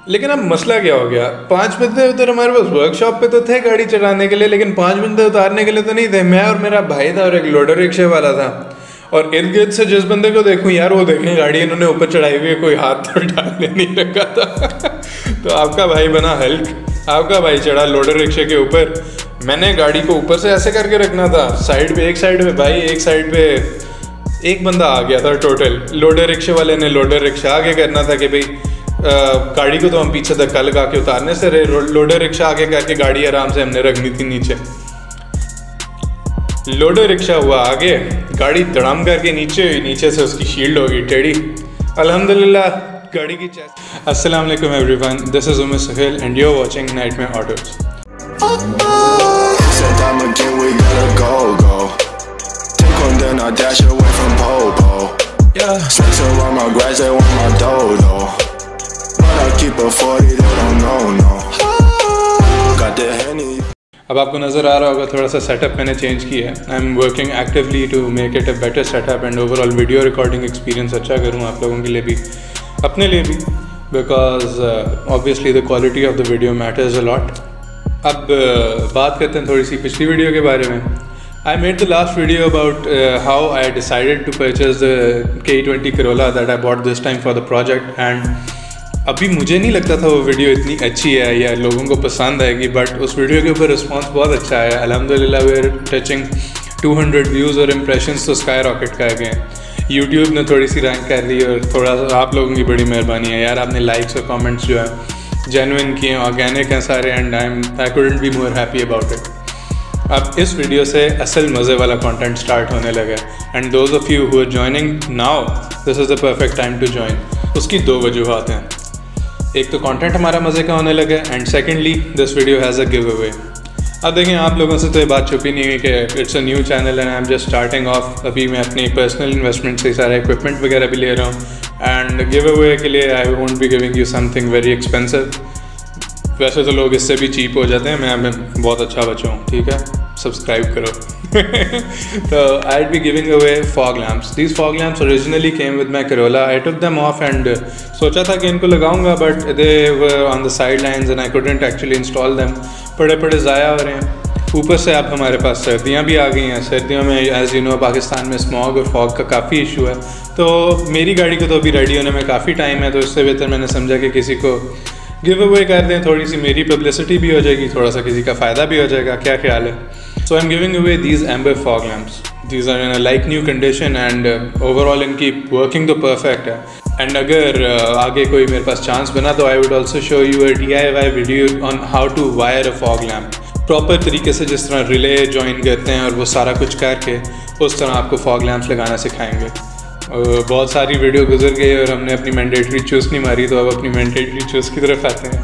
लेकिन अब मसला क्या हो गया, 5 बंदे उधर हमारे पास वर्कशॉप पे तो थे गाड़ी चलाने के लिए, लेकिन 5 बंदे उतारने के लिए तो नहीं थे। मैं और मेरा भाई था और एक लोडर रिक्शे वाला था। और इर्द गिर्द से जिस बंदे को देखूं यार वो देखें गाड़ी इन्होंने ऊपर चढ़ाई हुई है, कोई हाथ तो डालने नहीं रखा था। तो आपका भाई बना हल्क, आपका भाई चढ़ा लोडर रिक्शे के ऊपर। मैंने गाड़ी को ऊपर से ऐसे करके रखना था, साइड पे एक साइड पे भाई, एक साइड पे एक बंदा आ गया था टोटल। लोडर रिक्शे वाले ने लोडर रिक्शा आगे करना था कि भाई गाड़ी को तो हम पीछे धक्का लगा के उतारने से रहे, लोडर रिक्शा आगे करके गाड़ी आराम से हमने रखनी थी नीचे। लोडर रिक्शा हुआ आगे, गाड़ी धड़ाम करके नीचे हुई, नीचे से उसकी शील्ड हो गई टेढ़ी। अल्हम्दुलिल्लाह गाड़ी की चेस्ट। अस्सलाम वालेकुम everyone, this is Umar Suhail and you are watching Nightmare Autos. Then I dash away from Popo. Yeah, snakes around my grass, they want my dodo. But I keep a 40, they don't know, no. Got the Henny. अब आपको नज़र आ रहा होगा थोड़ा सा setup मैंने change किया है। I am working actively to make it a better setup and overall video recording experience अच्छा करूँ आप लोगों के लिए भी, अपने लिए भी, because obviously the quality of the video matters a lot. अब बात करते हैं थोड़ी सी पिछली वीडियो के बारे में। I made the last video about how I decided to purchase the K20 Corolla that I bought this time for the project, and अभी मुझे नहीं लगता था वो वीडियो इतनी अच्छी है या लोगों को पसंद आएगी, बट उस वीडियो के ऊपर रिस्पांस बहुत अच्छा है। अल्हम्दुलिल्लाह वी आर टचिंग 200 व्यूज़ और इम्प्रेशंस तो स्काई रॉकेट का गए हैं। यूट्यूब ने थोड़ी सी रैंक कर ली और थोड़ा सा आप लोगों की बड़ी मेहरबानी है यार, आपने लाइक्स और कमेंट्स जो है जेन्युइन किए, ऑर्गेनिक हैं सारे, and I couldn't be more happy about it. अब इस वीडियो से असल मज़े वाला कंटेंट स्टार्ट होने लगा है, and those of you who are joining now, this is the perfect time to join. उसकी दो वजूहत हैं, एक तो कंटेंट हमारा मज़े का होने लगा है, and secondly this video has a give away. अब देखें, आप लोगों से तो ये बात छुपी नहीं हुई कि it's a new channel and I am just starting of. अभी मैं अपनी पर्सनल इन्वेस्टमेंट से सारा इक्विपमेंट वगैरह भी ले रहा हूँ, एंड गिव अवे के लिए I won't be giving you something very expensive. वैसे तो लोग इससे भी चीप हो जाते हैं, मैं बहुत अच्छा बचा हूँ, ठीक है, सब्सक्राइब करो। तो I be giving away fog lamps. These fog lamps originally came with my Corolla. I took them off and सोचा था कि इनको लगाऊंगा, but they were on the side lines and I couldn't actually install them. पड़े पड़े ज़ाया हो रहे हैं। ऊपर से अब हमारे पास सर्दियाँ भी आ गई हैं। सर्दियों में एज़ यू नो पाकिस्तान में स्मॉग और फॉग का काफ़ी इशू है, तो मेरी गाड़ी को तो अभी रेडी होने में काफ़ी टाइम है, तो इससे बेहतर मैंने समझा कि किसी को गिव अवे कर दें, थोड़ी सी मेरी पब्लिसिटी भी हो जाएगी, थोड़ा सा किसी का फ़ायदा भी हो जाएगा। क्या ख्याल है? So I am giving away these amber fog lamps. These are in a like new condition and overall इनकी वर्किंग तो परफेक्ट है। एंड अगर आगे कोई मेरे पास चांस बना तो I would also show you a DIY video on how to wire a fog lamp proper तरीके से, जिस तरह रिले ज्वाइन करते हैं और वो सारा कुछ करके उस तरह आपको फॉग लैम्प्स लगाना सिखाएंगे। बहुत सारी वीडियो गुजर गई और हमने अपनी मैंडेटरी चूज़ नहीं मारी, तो अब अपनी मैंडेटरी चूज़ की तरफ आते हैं।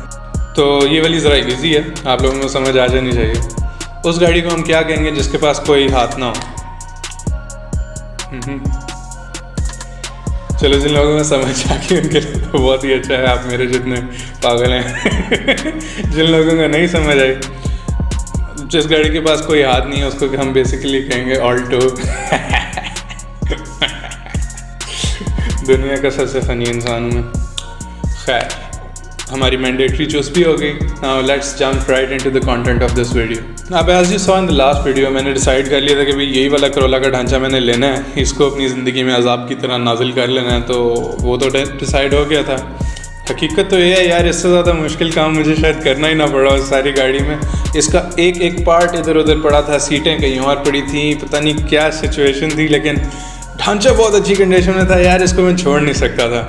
तो ये वाली ज़रा ईजी है, आप लोगों को समझ आ जानी चाहिए। उस गाड़ी को हम क्या कहेंगे जिसके पास कोई हाथ ना हो? चलो, जिन लोगों को समझ आ गई उनके लिए तो बहुत ही अच्छा है, आप मेरे जितने पागल हैं। जिन लोगों को नहीं समझ आई, जिस गाड़ी के पास कोई हाथ नहीं है उसको हम बेसिकली कहेंगे ऑल्टो। दुनिया का सबसे फ़नी इंसान हूँ मैं। खैर, हमारी मैंडेटरी चूज़ भी हो गई। Now let's jump right into the content of this video. अब as you saw in the last video, मैंने डिसाइड कर लिया था कि भाई यही वाला करोला का ढांचा मैंने लेना है, इसको अपनी ज़िंदगी में अजाब की तरह नाजिल कर लेना है, तो वो तो डिसाइड हो गया था। हकीकत तो ये है यार, इससे ज़्यादा मुश्किल काम मुझे शायद करना ही ना पड़ा उस सारी गाड़ी में। इसका एक एक पार्ट इधर उधर पड़ा था, सीटें कहीं और पड़ी थी, पता नहीं क्या सिचुएशन थी, लेकिन ढांचा बहुत अच्छी कंडीशन में था यार, इसको मैं छोड़ नहीं सकता था।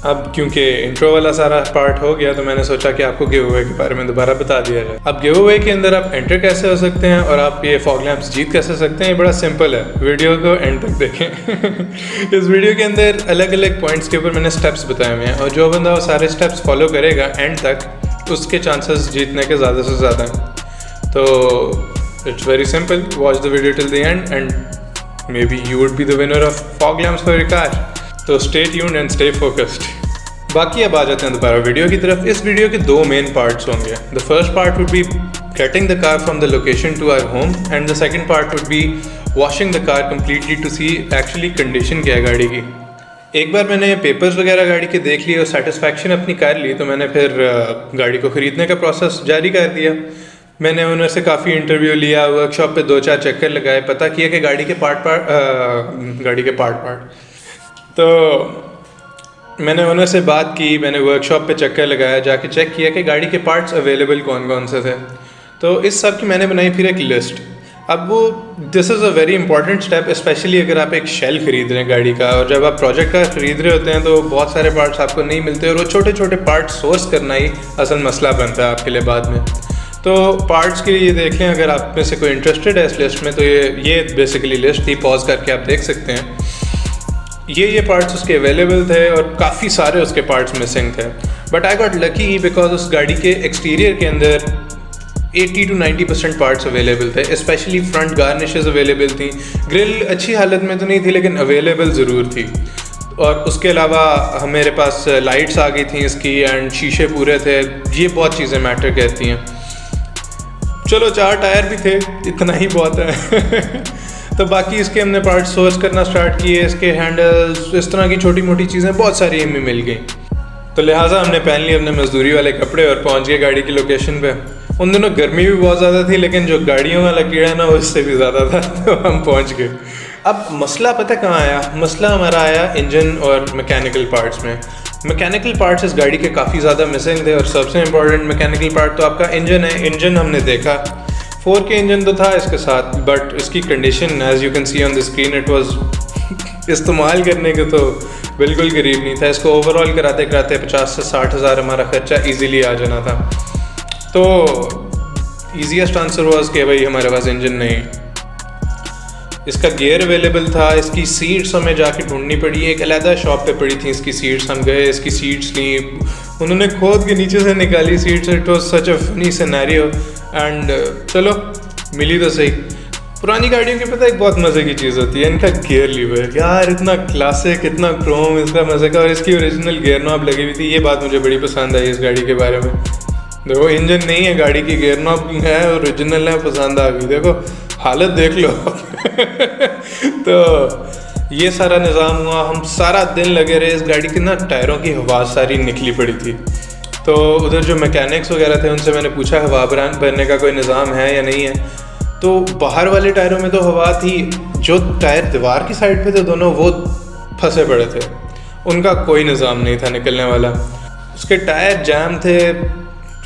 अब क्योंकि इंट्रो वाला सारा पार्ट हो गया, तो मैंने सोचा कि आपको गिव अवे के बारे में दोबारा बता दिया जाए। अब गिव अवे के अंदर आप एंटर कैसे हो सकते हैं और आप ये फॉग लैम्प्स जीत कैसे सकते हैं, ये बड़ा सिंपल है। वीडियो को एंड तक देखें। इस वीडियो के अंदर अलग अलग पॉइंट्स के ऊपर मैंने स्टेप्स बताए हुए हैं, और जो बंदा वो सारे स्टेप्स फॉलो करेगा एंड तक, उसके चांसेस जीतने के ज़्यादा से ज़्यादा हैं। तो it's very simple, watch the video till the end and maybe you would be the winner of fog lamps for your car. तो stay tuned and stay focused. बाकी अब आ जाते हैं दोबारा वीडियो की तरफ। इस वीडियो के दो मेन पार्ट्स होंगे। The first part would be getting the car from the location to our home, and the second part would be washing the car completely to see actually condition क्या है गाड़ी की। एक बार मैंने papers वगैरह गाड़ी के देख लिए और सेटिस्फैक्शन अपनी कर ली, तो मैंने फिर गाड़ी को ख़रीदने का प्रोसेस जारी कर दिया। मैंने उन्हें से काफ़ी इंटरव्यू लिया, वर्कशॉप पे 2-4 चक्कर लगाए, पता किया कि गाड़ी के पार्ट तो मैंने उन्हें से बात की, मैंने वर्कशॉप पे चक्कर लगाया, जाके चेक किया कि गाड़ी के पार्ट्स अवेलेबल कौन कौन से थे। तो इस सब की मैंने बनाई फिर एक लिस्ट। अब वो this is a very important step, specially अगर आप एक शेल खरीद रहे हैं गाड़ी का, और जब आप प्रोजेक्ट का खरीद रहे होते हैं तो बहुत सारे पार्ट्स आपको नहीं मिलते, और वो छोटे छोटे पार्ट्स सोर्स करना ही असल मसला बनता है आपके लिए बाद में। तो पार्ट्स के लिए देख लें, अगर आप में से कोई इंटरेस्टेड है इस लिस्ट में, तो ये बेसिकली लिस्ट थी, पॉज करके आप देख सकते हैं। ये पार्ट्स उसके अवेलेबल थे और काफ़ी सारे उसके पार्ट्स मिसिंग थे, but I got lucky because उस गाड़ी के एक्सटीरियर के अंदर 80 to 90% पार्ट्स अवेलेबल थे, स्पेशली फ्रंट गार्निशेस अवेलेबल थी। ग्रिल अच्छी हालत में तो नहीं थी लेकिन अवेलेबल ज़रूर थी, और उसके अलावा मेरे पास लाइट्स आ गई थी इसकी, एंड शीशे पूरे थे। ये बहुत चीज़ें मैटर करती हैं। चलो 4 टायर भी थे, इतना ही बहुत है। तो बाकी इसके हमने पार्ट सोर्स करना स्टार्ट किए, इसके हैंडल्स, इस तरह की छोटी मोटी चीज़ें बहुत सारी हमें मिल गई। तो लिहाजा हमने पहन लिए अपने मजदूरी वाले कपड़े और पहुंच गए गाड़ी की लोकेशन पे। उन दिनों गर्मी भी बहुत ज़्यादा थी, लेकिन जो गाड़ियों वाला कीड़ा ना उससे भी ज़्यादा था, तो हम पहुंच गए। अब मसला पता कहाँ आया? मसला हमारा आया इंजन और मैकेनिकल पार्ट्स में। मैकेनिकल पार्ट्स इस गाड़ी के काफ़ी ज़्यादा मिसिंग थे, और सबसे इम्पोर्टेंट मैकेनिकल पार्ट तो आपका इंजन है। इंजन हमने देखा 4K इंजन तो था इसके साथ, बट इसकी condition as you can see on the screen it was इस्तेमाल करने के तो बिल्कुल करीब नहीं था। इसको ओवरऑल कराते कराते 50 से 60 हज़ार हमारा ख़र्चा इजीली आ जाना था। तो ईजीएस्ट आंसर वाज कि भाई हमारे पास इंजन नहीं। इसका गियर अवेलेबल था, इसकी सीट्स हमें जाके ढूंढनी पड़ी, एक अलहदा शॉप पे पड़ी थी इसकी सीट्स। हम गए, इसकी सीट्स ली, उन्होंने खोद के नीचे से निकाली seats. It was such a funny scenario, and चलो मिली तो सही। पुरानी गाड़ियों की पता एक बहुत मज़े की चीज़ होती है, इनका गियर लीवर यार, इतना क्लासिक, इतना क्रोम, इसका मज़े का, और इसकी ओरिजिनल गियर नॉब लगी हुई थी। ये बात मुझे बड़ी पसंद आई इस गाड़ी के बारे में। देखो इंजन नहीं है गाड़ी की, गियर नॉब है, ओरिजिनल है, पसंद आ गई। देखो हालत देख लो। तो ये सारा निज़ाम हुआ, हम सारा दिन लगे रहे। इस गाड़ी की ना टायरों की हवा सारी निकली पड़ी थी। तो उधर जो मैकेनिक्स वगैरह थे उनसे मैंने पूछा हवा भरने का कोई निज़ाम है या नहीं है। तो बाहर वाले टायरों में तो हवा थी, जो टायर दीवार की साइड पे थे दोनों वो फंसे पड़े थे, उनका कोई निज़ाम नहीं था निकलने वाला। उसके टायर जैम थे,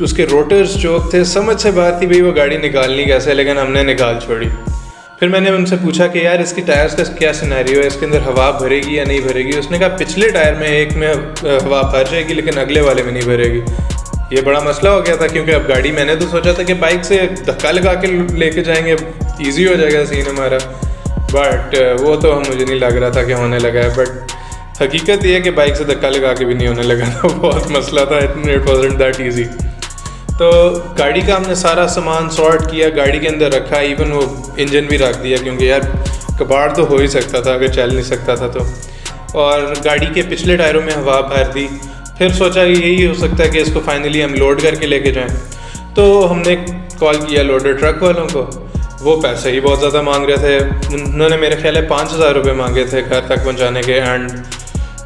उसके रोटर्स चोक थे, समझ से बात थी भाई वो गाड़ी निकालनी कैसे, लेकिन हमने निकाल छोड़ी। फिर मैंने उनसे पूछा कि यार इसकी टायर्स का क्या सिनेरियो है, इसके अंदर हवा भरेगी या नहीं भरेगी। उसने कहा पिछले टायर में एक में हवा भर जाएगी लेकिन अगले वाले में नहीं भरेगी। ये बड़ा मसला हो गया था, क्योंकि अब गाड़ी मैंने तो सोचा था कि बाइक से धक्का लगा के लेके जाएंगे, ईजी हो जाएगा सीन हमारा, बट वो तो मुझे नहीं लग रहा था कि होने लगा है। बट हकीकत ये है कि बाइक से धक्का लगा के भी नहीं होने लगा था, बहुत मसला था, इट वाज़न्ट दैट ईजी। तो गाड़ी का हमने सारा सामान सॉर्ट किया, गाड़ी के अंदर रखा, इवन वो इंजन भी रख दिया, क्योंकि यार कबाड़ तो हो ही सकता था अगर चल नहीं सकता था तो। और गाड़ी के पिछले टायरों में हवा भर दी। फिर सोचा कि यही हो सकता है कि इसको फाइनली हम लोड करके लेके जाएं। तो हमने कॉल किया लोडर ट्रक वालों को, वो पैसे ही बहुत ज़्यादा मांग रहे थे। उन्होंने मेरे ख्याल है 5,000 रुपये मांगे थे घर तक पहुंचाने के, एंड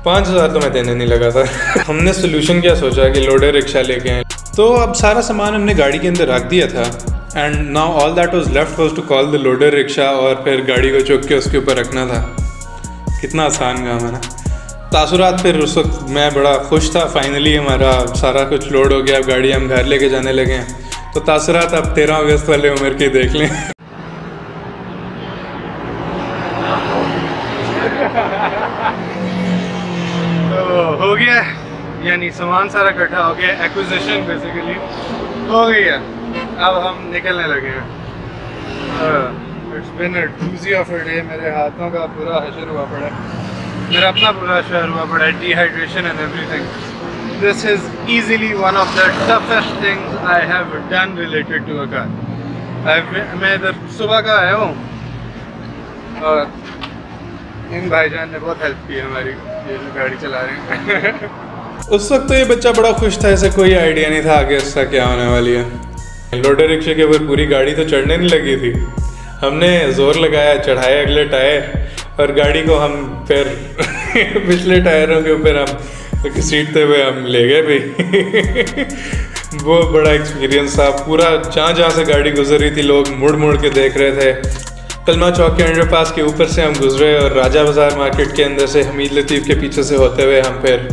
5,000 तो मैं देने नहीं लगा था। हमने सोल्यूशन क्या सोचा कि लोडर रिक्शा लेके आए। तो अब सारा सामान हमने गाड़ी के अंदर रख दिया था, and now all that was left was to call the loader rickshaw, और फिर गाड़ी को चुक के उसके ऊपर रखना था। कितना आसान काम है ना। तासुरात फिर उस वक्त मैं बड़ा खुश था, फाइनली हमारा सारा कुछ लोड हो गया, अब गाड़ी हम घर लेके जाने लगे हैं। तो तासुरात आप 13 अगस्त वाले उम्र के देख लें। तो हो गया, यानी सामान सारा इकट्ठा हो गया, एक्विजिशन बेसिकली हो गई है। अब हम निकलने लगे हैं। It's been a doozy of a day. मेरे हाथों का पूरा हशर हुआ पड़ा है, मेरा अपना पूरा हशर हुआ पड़ा है, dehydration and everything. This is easily one of the toughest things I have done related to a car. मैं इधर सुबह का आया हूँ और इन भाईजान ने बहुत हेल्प की हमारी, ये जो गाड़ी चला रहे हैं। उस वक्त तो ये बच्चा बड़ा खुश था, ऐसे कोई आइडिया नहीं था आगे इसका क्या होने वाली है। लोडर रिक्शे के ऊपर पूरी गाड़ी तो चढ़ने नहीं लगी थी, हमने जोर लगाया, चढ़ाए अगले टायर, और गाड़ी को हम फिर पिछले टायरों के ऊपर हम घसीटते हुए हम ले गए भाई। वो बड़ा एक्सपीरियंस था। पूरा जहाँ जहाँ से गाड़ी गुजर रही थी लोग मुड़ मुड़ के देख रहे थे। कलमा चौक के अंडरपास के ऊपर से हम गुजरे और राजा बाज़ार मार्केट के अंदर से हमीद लतीफ़ के पीछे से होते हुए हम फिर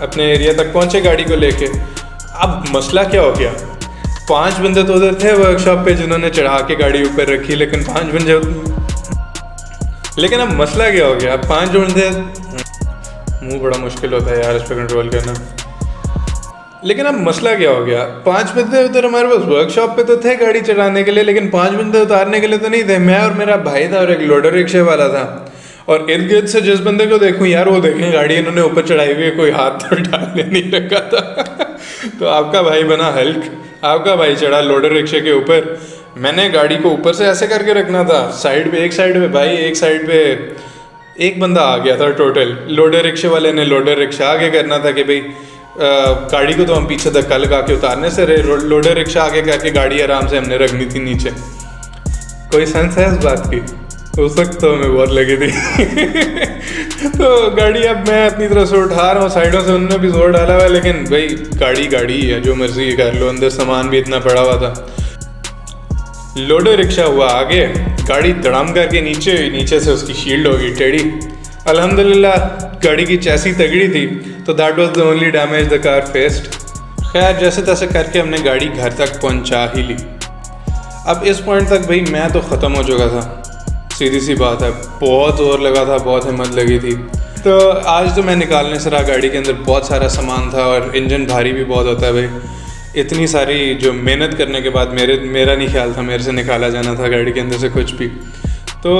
अपने एरिया तक पहुँचे गाड़ी को लेके। अब मसला क्या हो गया, 5 बंदे तो उधर थे वर्कशॉप पे जिन्होंने चढ़ा के गाड़ी ऊपर रखी, लेकिन 5 बंदे, लेकिन अब मसला क्या हो गया, 5 बंदे, मुँह बड़ा मुश्किल होता है यार इस पर कंट्रोल करना। लेकिन अब मसला क्या हो गया, 5 बंदे उधर हमारे पास वर्कशॉप पे तो थे गाड़ी चलाने के लिए, लेकिन 5 बंदे उतारने के लिए तो नहीं थे। मैं और मेरा भाई था और एक लोडर रिक्शे वाला था। और इर्द गिर्द से जिस बंदे को देखूं यार वो देखें गाड़ी इन्होंने ऊपर चढ़ाई हुई है, कोई हाथ तो डालने नहीं रखा था। तो आपका भाई बना हल्क, आपका भाई चढ़ा लोडर रिक्शे के ऊपर। मैंने गाड़ी को ऊपर से ऐसे करके रखना था, साइड पे, एक साइड पे भाई, एक साइड पे एक बंदा आ गया था टोटल। लोडर रिक्शे वाले ने लोडर रिक्शा आगे करना था कि भाई गाड़ी को तो हम पीछे धक्का लगा के उतारने से रहे, लोडर रिक्शा आगे करके गाड़ी आराम से हमने रखनी थी नीचे। कोई सेंस है इस बात की? उस वक्त तो हमें बहुत लगी थी। तो गाड़ी अब मैं अपनी तरफ से उठा रहा हूँ, साइडों से उन्होंने भी जोर डाला हुआ है, लेकिन भाई गाड़ी है, जो मर्जी कर लो। अंदर सामान भी इतना पड़ा हुआ था। लोडर रिक्शा हुआ आगे, गाड़ी धड़ाम करके नीचे से उसकी शील्ड होगी टेढ़ी। अल्हम्दुलिल्लाह गाड़ी की चैसी तगड़ी थी, तो that was the only damage the car faced. खैर जैसे तैसे करके हमने गाड़ी घर तक पहुंचा ही ली। अब इस पॉइंट तक भाई मैं तो ख़त्म हो चुका था, सीधी सी बात है। बहुत जोर लगा था, बहुत हिम्मत लगी थी। तो आज तो मैं निकालने से रहा, गाड़ी के अंदर बहुत सारा सामान था और इंजन भारी भी बहुत होता है भाई। इतनी सारी जो मेहनत करने के बाद मेरा नहीं ख्याल था मेरे से निकाला जाना था गाड़ी के अंदर से कुछ भी। तो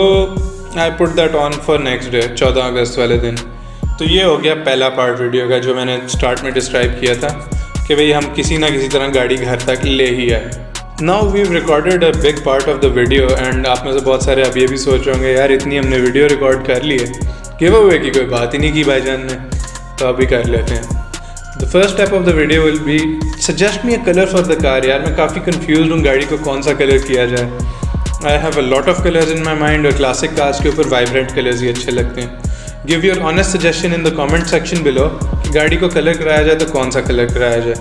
I put that on for next day, 14 अगस्त वाले दिन। तो ये हो गया पहला पार्ट वीडियो का, जो मैंने स्टार्ट में डिस्क्राइब किया था कि भाई हम किसी ना किसी तरह गाड़ी घर तक ले ही आए। Now we recorded a big part of the video and आप में से बहुत सारे अब ये भी सोच रहे होंगे यार इतनी हमने वीडियो रिकॉर्ड कर ली है, गिव अवे की कोई बात ही नहीं की भाईजान ने, तो अभी कर लेते हैं। The first step of the video will be suggest me a colour for the car. यार मैं काफ़ी कन्फ्यूज हूँ गाड़ी को कौन सा कलर किया जाए। I have a lot of colours in my mind और क्लासिक कार्स के ऊपर वाइब्रेंट कलर्स ही अच्छे लगते हैं। Give your honest suggestion in the comment section below कि गाड़ी को कलर कराया जाए तो कौन सा कलर कराया जाए।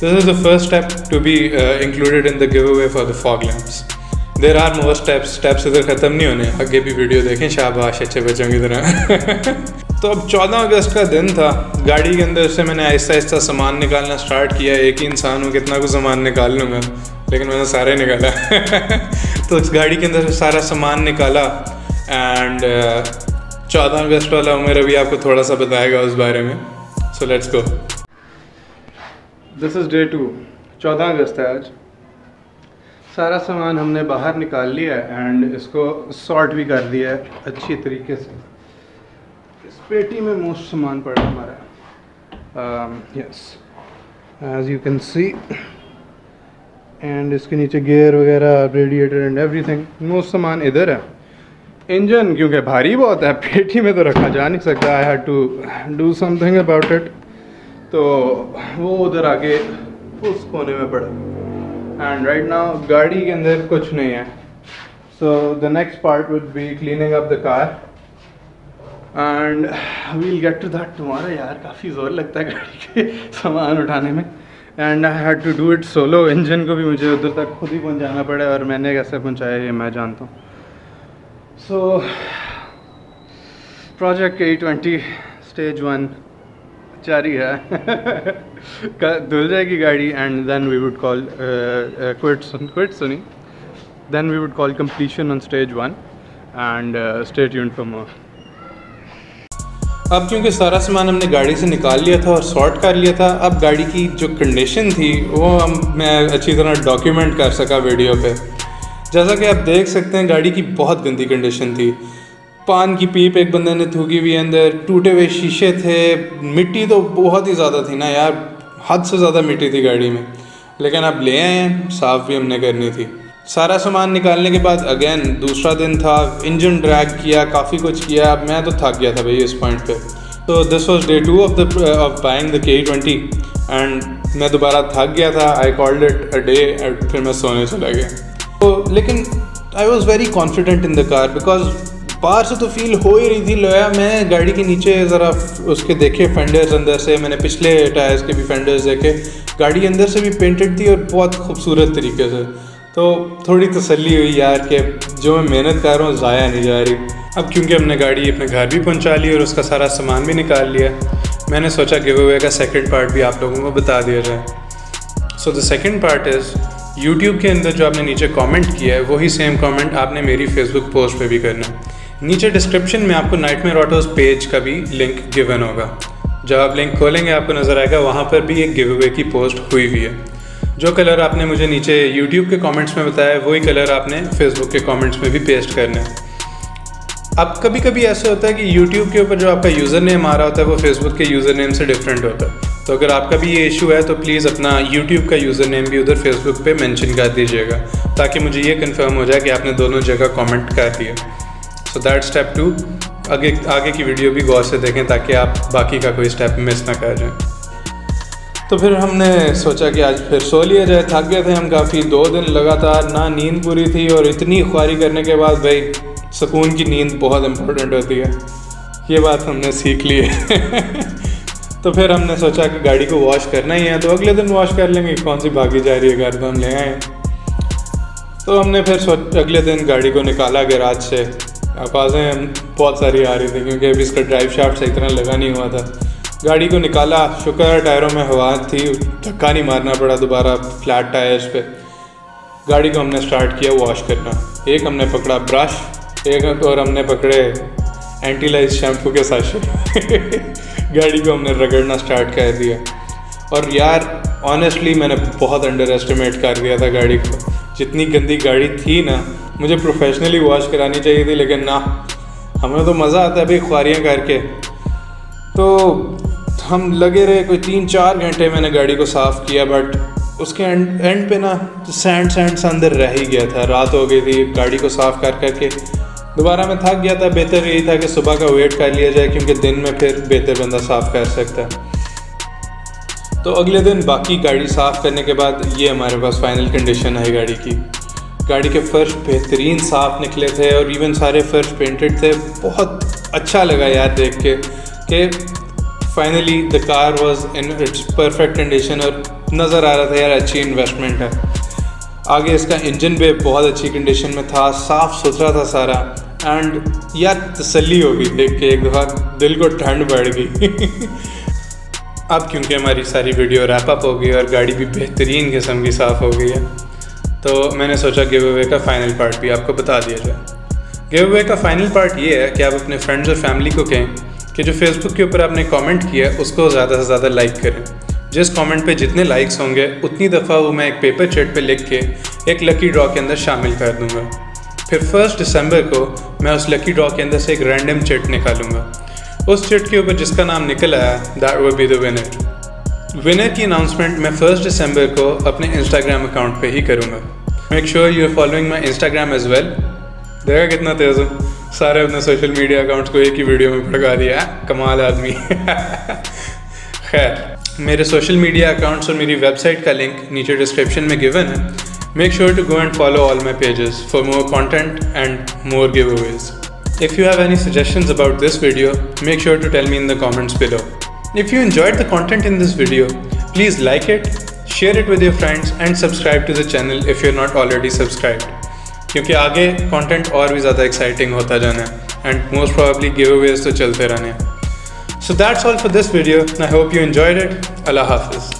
This is the first step to be included in the giveaway for the fog lamps. There are more steps इधर ख़त्म नहीं होने, आगे भी वीडियो देखें, शाबाश अच्छे बच्चों की तरह। तो अब 14 अगस्त का दिन था, गाड़ी के अंदर से मैंने आहिस्ता आहिस्ता सामान निकालना स्टार्ट किया। एक ही इंसान हूँ, कितना कुछ सामान निकाल लूँगा, लेकिन मैंने सारे निकाला। तो इस गाड़ी के अंदर से सारा सामान निकाला एंड 14 अगस्त वाला उमेर अभी आपको थोड़ा सा बताएगा उस बारे में। So let's go. This is day 2, 14 अगस्त है आज। सारा सामान हमने बाहर निकाल लिया है एंड इसको सॉर्ट भी कर दिया है अच्छी तरीके से। इस पेटी में मोस्ट सामान पड़ा हमारा, yes as you can see, and इसके नीचे गियर वगैरह, रेडिएटर एंड एवरीथिंग, मोस्ट सामान इधर है। इंजन क्योंकि भारी बहुत है, पेटी में तो रखा जा नहीं सकता, I had to do something about it. तो वो उधर आगे उस कोने में पड़ा एंड राइट नाउ गाड़ी के अंदर कुछ नहीं है। So the next part would be cleaning up the car and we'll get to that tomorrow. यार काफ़ी ज़ोर लगता है गाड़ी के सामान उठाने में and I had to do it solo. Engine को भी मुझे उधर तक खुद ही पहुंचाना पड़ा और मैंने कैसे पहुंचाया ये मैं जानता हूँ। सो प्रोजेक्ट A20 स्टेज 1 जारी है। धुल जाएगी गाड़ी and then we would call quits then we would call completion on stage 1 and stay tuned for more. अब क्योंकि सारा सामान हमने गाड़ी से निकाल लिया था और सॉर्ट कर लिया था, अब गाड़ी की जो कंडीशन थी वो मैं अच्छी तरह डॉक्यूमेंट कर सका वीडियो पे। जैसा कि आप देख सकते हैं गाड़ी की बहुत गंदी कंडीशन थी। पान की पीप एक बंदे ने थूकी हुई अंदर, टूटे हुए शीशे थे, मिट्टी तो बहुत ही ज़्यादा थी ना यार, हद से ज़्यादा मिट्टी थी गाड़ी में। लेकिन अब ले आए हैं, साफ़ भी हमने करनी थी। सारा सामान निकालने के बाद अगेन दूसरा दिन था, इंजन ड्रैग किया, काफ़ी कुछ किया। अब मैं तो थक गया था भाई इस पॉइंट पे। तो this was day 2 of buying the K20 and मैं दोबारा थक गया था। I called it a day and फिर मैं सोने चला गया। तो लेकिन I was very confident in the car because बाहर से तो फील हो ही रही थी। लोया मैं गाड़ी के नीचे ज़रा उसके देखे फेंडर्स अंदर से, मैंने पिछले टायर्स के भी फेंडर्स देखे, गाड़ी अंदर से भी पेंटेड थी और बहुत खूबसूरत तरीके से। तो थोड़ी तसल्ली हुई यार कि जो मैं मेहनत कर रहा हूँ ज़ाया नहीं जा रही। अब क्योंकि हमने गाड़ी अपने घर भी पहुँचा ली और उसका सारा सामान भी निकाल लिया, मैंने सोचा गिव अवे का सेकंड पार्ट भी आप लोगों को बता दिया जाए। So the second part is YouTube के अंदर जो आपने नीचे कमेंट किया है वही सेम कमेंट आपने मेरी फेसबुक पोस्ट पे भी करना है। नीचे डिस्क्रिप्शन में आपको नाइटमेयर ऑटोज़ पेज का भी लिंक गिवन होगा। जब आप लिंक खोलेंगे आपको नज़र आएगा वहाँ पर भी एक गिव अवे की पोस्ट हुई हुई है। जो कलर आपने मुझे नीचे यूट्यूब के कमेंट्स में बताया वही कलर आपने फेसबुक के कमेंट्स में भी पेस्ट करना है। अब कभी कभी ऐसा होता है कि यूट्यूब के ऊपर जो आपका यूज़र नेम आ रहा होता है वो फेसबुक के यूज़र नेम से डिफरेंट होता है। तो अगर आपका भी ये इशू है तो प्लीज़ अपना यूट्यूब का यूज़र नेम भी उधर फेसबुक पे मेंशन कर दीजिएगा ताकि मुझे ये कंफर्म हो जाए कि आपने दोनों जगह कमेंट कर दिया। So that step 2। आगे की वीडियो भी गौर से देखें ताकि आप बाकी का कोई स्टेप मिस ना कर जाएं। तो फिर हमने सोचा कि आज फिर सो लिया जाए। थक गए थे हम काफ़ी, 2 दिन लगातार ना नींद पूरी थी और इतनी ख्वारी करने के बाद भाई सुकून की नींद बहुत इम्पोर्टेंट होती है, ये बात हमने सीख ली है। तो फिर हमने सोचा कि गाड़ी को वॉश करना ही है तो अगले दिन वॉश कर लेंगे, कौन सी भागी जा रही है, घर तो हम ले आए। तो हमने फिर अगले दिन गाड़ी को निकाला गैराज से। आवाज़ें बहुत सारी आ रही थी क्योंकि अभी इसका ड्राइव शाफ्ट सही तरह लगा नहीं हुआ था। गाड़ी को निकाला, शुक्र है टायरों में हवा थी, धक्का नहीं मारना पड़ा दोबारा फ्लैट टायर्स पे। गाड़ी को हमने स्टार्ट किया वॉश करना। एक हमने पकड़ा ब्रश, एक और हमने पकड़े एंटीलाइज शैम्पू के साशे। गाड़ी को हमने रगड़ना स्टार्ट कर दिया। और यार ऑनेस्टली मैंने बहुत अंडर एस्टिमेट कर दिया था गाड़ी को। जितनी गंदी गाड़ी थी ना, मुझे प्रोफेशनली वॉश करानी चाहिए थी, लेकिन ना, हमें तो मज़ा आता है भाई ख्वारियाँ करके। तो हम लगे रहे, कोई 3-4 घंटे मैंने गाड़ी को साफ़ किया, बट उसके एंड पे ना सैंड सा अंदर रह ही गया था। रात हो गई थी, गाड़ी को साफ़ कर करके दोबारा मैं थक गया था। बेहतर यही था कि सुबह का वेट कर लिया जाए क्योंकि दिन में फिर बेहतर बंदा साफ़ कर सकता है। तो अगले दिन बाकी गाड़ी साफ़ करने के बाद ये हमारे पास फाइनल कंडीशन है गाड़ी की। गाड़ी के फ़र्श बेहतरीन साफ़ निकले थे और इवन सारे फ़र्श पेंटेड थे। बहुत अच्छा लगा यार देख के कि finally the car was in its perfect condition और नज़र आ रहा था यार अच्छी इन्वेस्टमेंट है। आगे इसका इंजन भी बहुत अच्छी कंडीशन में था, साफ़ सुथरा था सारा। एंड यार तसल्ली हो गई देख के, एक दफ़ा दिल को ठंड बढ़ गई। अब क्योंकि हमारी सारी वीडियो रैप अप हो गई और गाड़ी भी बेहतरीन किस्म की साफ़ हो गई है, तो मैंने सोचा गिव अवे का फ़ाइनल पार्ट भी आपको बता दिया जाए। गिव अवे का फ़ाइनल पार्ट ये है कि आप अपने फ्रेंड्स और फैमिली को कहें कि जो फेसबुक के ऊपर आपने कमेंट किया है उसको ज़्यादा से ज़्यादा लाइक करें। जिस कमेंट पे जितने लाइक्स होंगे उतनी दफ़ा वो मैं एक पेपर चेट पे लिख के एक लकी ड्रॉ के अंदर शामिल कर दूंगा। फिर 1 दिसंबर को मैं उस लकी ड्रॉ के अंदर से एक रैंडम चिट निकालूंगा। उस चिट के ऊपर जिसका नाम निकल आया that will be the winner. Winner की अनाउंसमेंट मैं 1 दिसंबर को अपने इंस्टाग्राम अकाउंट पे ही करूँगा। Make sure you are following my Instagram as well. देखा कितना तेज़ हूँ, सारे अपने सोशल मीडिया अकाउंट्स को एक ही वीडियो में भड़का दिया, कमाल आदमी। खैर, मेरे सोशल मीडिया अकाउंट्स और मेरी वेबसाइट का लिंक नीचे डिस्क्रिप्शन में गिवन है। Make sure to go and follow all my pages for more content and more giveaways. If you have any suggestions about this video, make sure to tell me in the comments below. If you enjoyed the content in this video, please like it, share it with your friends and subscribe to the channel if you're not already subscribed. क्योंकि आगे content और भी ज़्यादा exciting होता जाना है and most probably giveaways तो चलते रहने हैं. So that's all for this video. I hope you enjoyed it. Allah Hafiz.